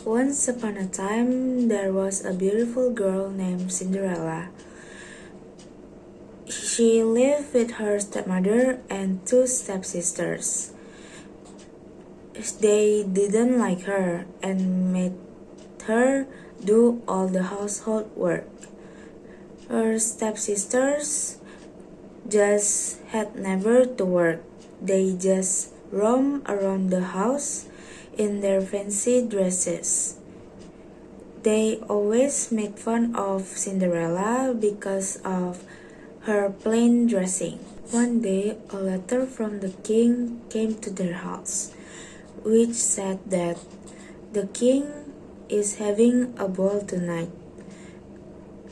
Once upon a time, there was a beautiful girl named Cinderella. She lived with her stepmother and two stepsisters. They didn't like her and made her do all the household work. Her stepsisters just had never to work. They just roamed around the house in their fancy dresses. They always made fun of Cinderella because of her plain dressing. One day, a letter from the king came to their house, which said that the king is having a ball tonight,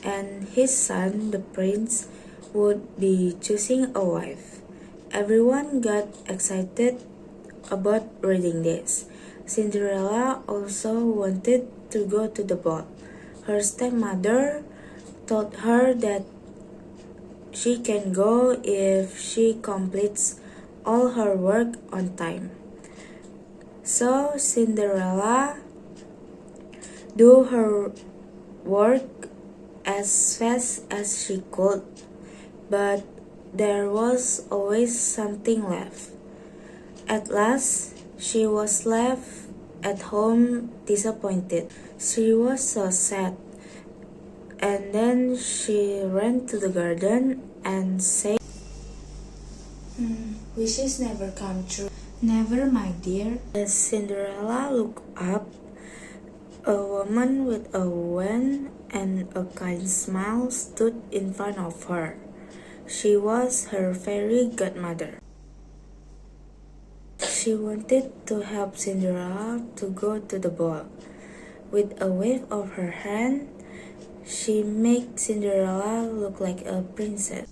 and his son, the prince, would be choosing a wife. Everyone got excited about reading this. Cinderella also wanted to go to the ball. Her stepmother told her that she can go if she completes all her work on time. So Cinderella do her work as fast as she could, but there was always something left. At last, she was left at home disappointed. She was so sad, and then she ran to the garden and said, "Wishes never come true." "Never, my dear." As Cinderella looked up, a woman with a wan and a kind smile stood in front of her. She was her fairy godmother. She wanted to help Cinderella to go to the ball. With a wave of her hand, she made Cinderella look like a princess.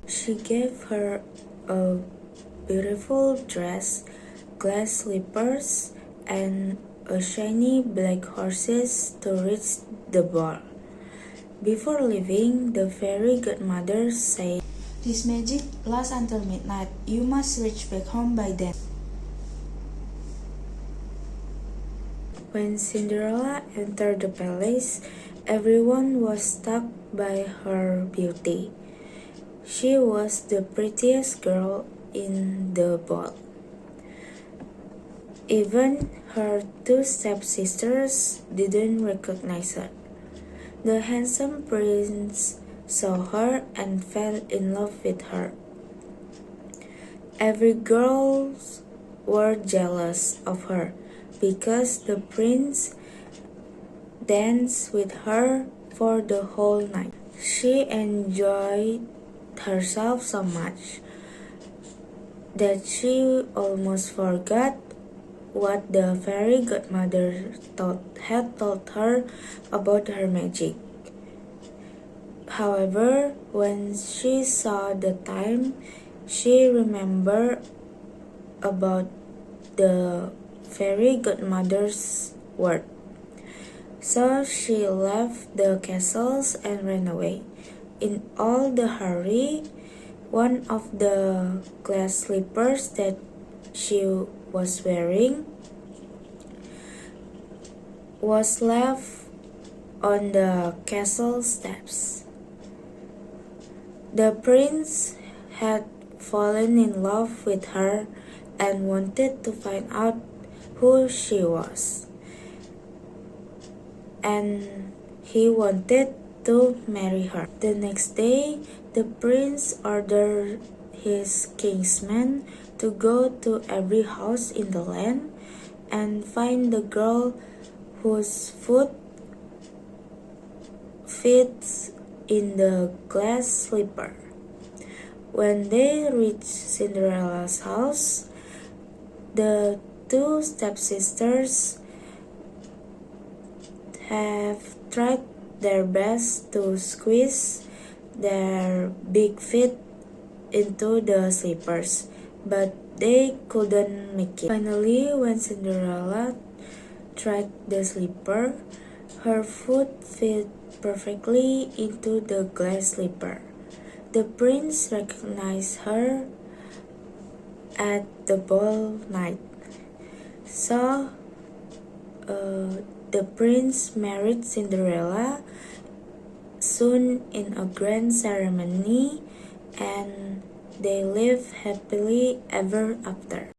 She gave her a beautiful dress, glass slippers, and a shiny black horses to reach the ball. Before leaving, the fairy godmother said, "This magic lasts until midnight. You must reach back home by then." When Cinderella entered the palace, everyone was struck by her beauty. She was the prettiest girl in the ball. Even her two stepsisters didn't recognize her. The handsome prince saw her and fell in love with her. Every girl were jealous of her because the prince danced with her for the whole night. She enjoyed herself so much that she almost forgot what the fairy godmother had told her about her magic. However, when she saw the time, she remembered about the fairy godmother's word. So she left the castles and ran away. In all the hurry, one of the glass slippers that she was wearing was left on the castle steps. The prince had fallen in love with her and wanted to find out who she was. And he wanted to marry her. The next day, the prince ordered his kinsmen to go to every house in the land and find the girl whose foot fits in the glass slipper. When they reached Cinderella's house, the two stepsisters have tried their best to squeeze their big feet into the slippers, but they couldn't make it. Finally, when Cinderella tried the slipper, her foot fit perfectly into the glass slipper. The prince recognized her at the ball night. So, the prince married Cinderella soon in a grand ceremony, and they lived happily ever after.